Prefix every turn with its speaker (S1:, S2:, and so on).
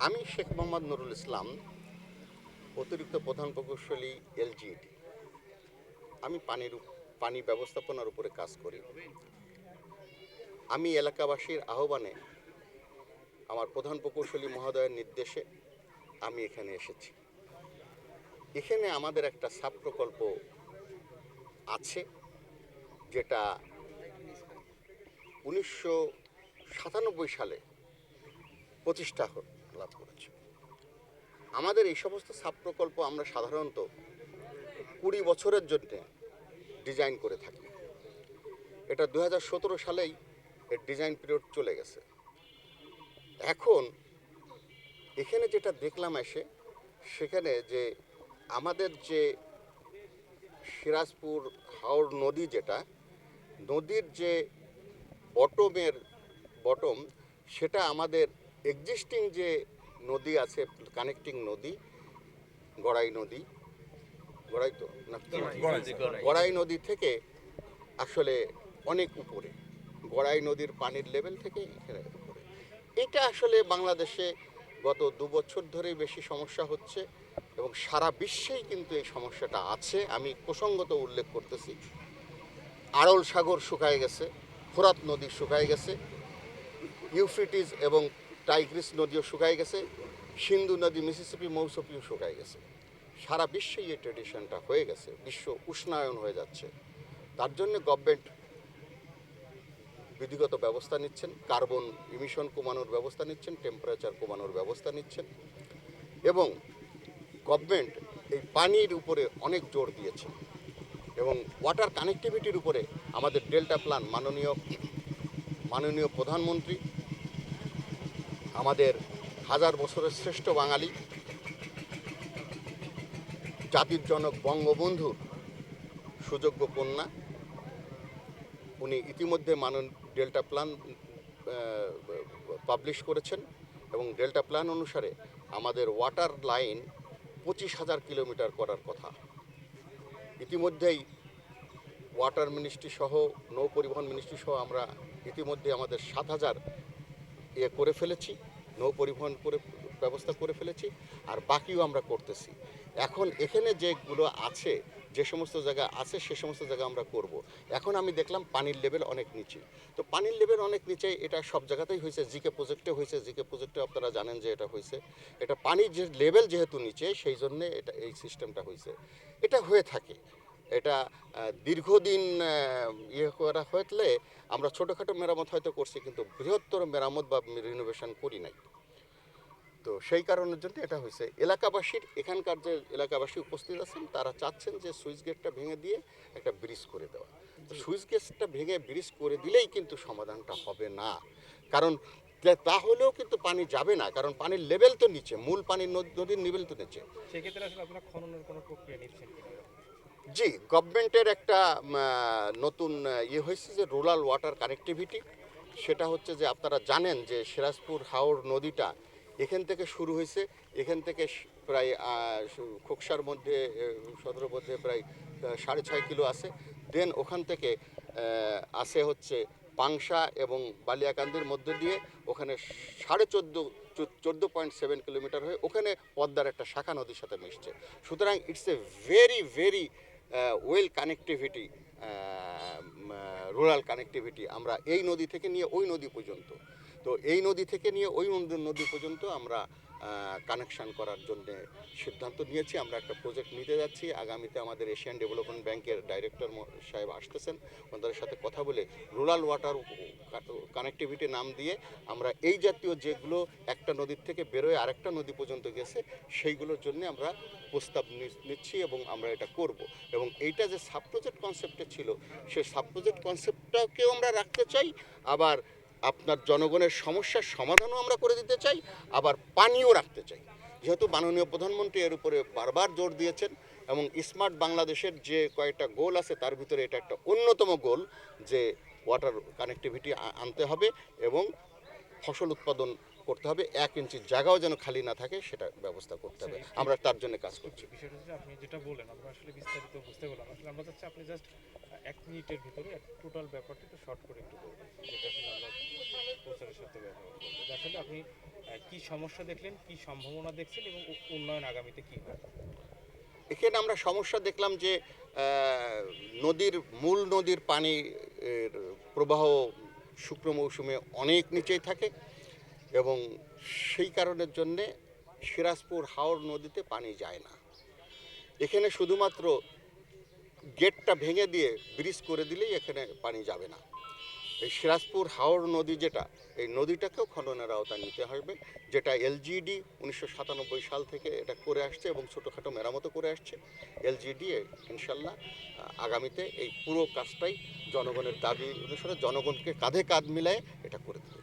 S1: আমি শেখ মোহাম্মদ নুরুল ইসলাম, অতিরিক্ত প্রধান প্রকৌশলী এলজিইডি। আমি পানি ব্যবস্থাপনার উপরে কাজ করি। আমি এলাকাবাসীর আহ্বানে, আমার প্রধান প্রকৌশলী মহোদয়ের নির্দেশে আমি এখানে এসেছি। এখানে আমাদের একটা সাব প্রকল্প আছে, যেটা 1997 সালে প্রতিষ্ঠা লাভ করেছে। আমাদের এই সমস্ত সাব প্রকল্প আমরা সাধারণত 20 বছরের জন্য ডিজাইন করে থাকি। এটা 2017 সালেই এর ডিজাইন পিরিয়ড চলে গেছে। এখন এখানে যেটা দেখলাম সেখানে যে আমাদের যে সিরাজপুর হাওর নদী, যেটা নদীর যে বটম সেটা আমাদের এক্সিস্টিং যে নদী আছে, কানেক্টিং নদী, গড়াই নদী থেকে আসলে অনেক উপরে, গড়াই নদীর পানির লেভেল থেকে এখানে উপরে। এটা আসলে বাংলাদেশে গত 2 বছর ধরেই বেশি সমস্যা হচ্ছে এবং সারা বিশ্বেই কিন্তু এই সমস্যাটা আছে। আমি প্রসঙ্গত উল্লেখ করতেছি, আড়ল সাগর শুকায় গেছে, ফোরাত নদী শুকায় গেছে, ইউফ্রেটিস এবং টাইগ্রিস নদীও শুকায় গেছে, সিন্ধু নদী, মিসিসিপি মৌসুমিও শুকায় গেছে। সারা বিশ্বেই এই ট্রেডিশনটা হয়ে গেছে, বিশ্ব উষ্ণায়ন হয়ে যাচ্ছে। তার জন্য গভর্নমেন্ট বিধিগত ব্যবস্থা নিচ্ছেন, কার্বন ইমিশন কমানোর ব্যবস্থা নিচ্ছেন, টেম্পারেচার কমানোর ব্যবস্থা নিচ্ছেন এবং গভর্নমেন্ট এই পানির উপরে অনেক জোর দিয়েছে এবং ওয়াটার কানেক্টিভিটির উপরে আমাদের ডেল্টা প্ল্যান মাননীয় প্রধানমন্ত্রী, আমাদের হাজার বছরের শ্রেষ্ঠ বাঙালি, জাতির জনক বঙ্গবন্ধুর সুযোগ্য কন্যা, উনি ইতিমধ্যে ডেল্টা প্ল্যান পাবলিশ করেছেন এবং ডেল্টা প্ল্যান অনুসারে আমাদের ওয়াটার লাইন 25,000 কিলোমিটার করার কথা। ইতিমধ্যেই ওয়াটার মিনিস্ট্রি সহ, নৌ পরিবহন মিনিস্ট্রি সহ আমরা ইতিমধ্যে আমাদের 7,000 করে ফেলেছি, নৌ পরিবহন করে ব্যবস্থা করে ফেলেছি, আর বাকিও আমরা করতেছি। এখন এখানে যেগুলো আছে, যে সমস্ত জায়গা আছে সে সমস্ত জায়গা আমরা করব। এখন আমি দেখলাম পানির লেভেল অনেক নিচে। তো পানির লেভেল অনেক নিচে, এটা সব জায়গাতেই হয়েছে, জিকে প্রজেক্টে হয়েছে। জিকে প্রজেক্টে আপনারা জানেন যে এটা হয়েছে। এটা পানির যে লেভেল যেহেতু নিচে, সেই জন্যে এই সিস্টেমটা হয়েছে। এটা হয়ে থাকে, এটা দীর্ঘদিন করা হলে আমরা ছোটোখাটো মেরামত হয়তো করছি, কিন্তু বৃহত্তর মেরামত বা রিনোভেশন করি নাই। তো সেই কারণের জন্য এটা হয়েছে। এখানকার যে এলাকাবাসী উপস্থিত আছেন, তারা চাচ্ছেন যে সুইচ গেটটা ভেঙে দিয়ে একটা ব্রিজ করে দেওয়া। তো সুইচ গেটটা ভেঙে ব্রিজ করে দিলেই কিন্তু সমাধানটা হবে না, কারণ তাহলেও কিন্তু পানি যাবে না, কারণ পানির লেভেল তো নিচে, মূল পানির নদীর লেভেল তো নিচে।
S2: সেক্ষেত্রে আসলে আপনারা খননের কোনো প্রক্রিয়া নিচ্ছেন কিনা?
S1: জি, গভর্নমেন্টের একটা নতুন হয়েছে যে রুরাল ওয়াটার কানেক্টিভিটি। সেটা হচ্ছে যে আপনারা জানেন যে সিরাজপুর হাওর নদীটা এখান থেকে শুরু হয়েছে, এখান থেকে প্রায় খোকসার মধ্যে, সদরের মধ্যে প্রায় 6.5 কিলো আছে। দেন ওখান থেকে আসে হচ্ছে পাংশা এবং বালিয়াকান্দির মধ্যে দিয়ে ওখানে 14.7 কিলোমিটার হয়ে ওখানে পদ্মার একটা শাখা নদীর সাথে মিশছে। সুতরাং it's a very very well connectivity, rural connectivity. আমরা এই নদী থেকে নিয়ে ওই নদী পর্যন্ত, তো এই নদী থেকে নিয়ে ওই নদী পর্যন্ত আমরা কানেকশান করার জন্য সিদ্ধান্ত নিয়েছি। আমরা একটা প্রজেক্ট নিতে যাচ্ছি। আগামীতে আমাদের এশিয়ান ডেভেলপমেন্ট ব্যাংকের ডাইরেক্টর সাহেব আসতেছেন, ওনাদের সাথে কথা বলে রুরাল ওয়াটার কানেক্টিভিটি নাম দিয়ে আমরা এই জাতীয় যেগুলো একটা নদীর থেকে বেরোয় আরেকটা নদী পর্যন্ত গেছে, সেইগুলোর জন্য আমরা প্রস্তাব নিচ্ছি এবং আমরা এটা করব। এবং এইটা যে সাব প্রজেক্ট কনসেপ্টে ছিল, সেই সাব প্রজেক্ট কনসেপ্টটাকেও আমরা রাখতে চাই, আবার আপনার জনগণের সমস্যার সমাধানও আমরা করে দিতে চাই, আবার পানিও রাখতে চাই। যেহেতু মাননীয় প্রধানমন্ত্রী এর উপরে বারবার জোর দিয়েছেন এবং স্মার্ট বাংলাদেশের যে কয়েকটা গোল আছে তার ভিতরে এটা একটা অন্যতম গোল, যে ওয়াটার কানেক্টিভিটি আনতে হবে এবং ফসল উৎপাদন করতে হবে, 1 ইঞ্চির জায়গাও যেন খালি না থাকে সেটা ব্যবস্থা করতে হবে। আমরা তার জন্য কাজ করছি।
S2: বিষয়টা হচ্ছে আপনি যেটা বলেন আমরা আসলে বিস্তারিত বুঝতে পারলাম। আসলে আমরা চাচ্ছি আপনি জাস্ট 1 মিনিটের ভিতরে টোটাল ব্যাপারটা একটু শর্ট করে একটু বলবেন, যেটা আসলে আমরা প্রচারের সাথে ব্যবহার করবে। তো আসলে আপনি কি সমস্যা দেখলেন, কি সম্ভাবনা দেখছেন এবং উন্নয়ন আগামীতে কি হবে?
S1: এখানে আমরা সমস্যা দেখলাম যে মূল নদীর পানি প্রবাহ শুকনো মৌসুমে অনেক নিচেই থাকে এবং সেই কারণের জন্যে সিরাজপুর হাওর নদীতে পানি যায় না। এখানে শুধুমাত্র গেটটা ভেঙে দিয়ে ব্রিজ করে দিলেই এখানে পানি যাবে না। এই সিরাজপুর হাওর নদী যেটা, এই নদীটাকেও খননের আওতায় নিতে হবে, যেটা এলজিডি 1997 সাল থেকে এটা করে আসছে এবং ছোটোখাটো মেরামতো করে আসছে। এলজিডি ইনশাল্লাহ আগামীতে এই পুরো কাজটাই জনগণের দাবি অনুসারে জনগণকে কাঁধে কাঁধ মিলায়ে এটা করে দেবে।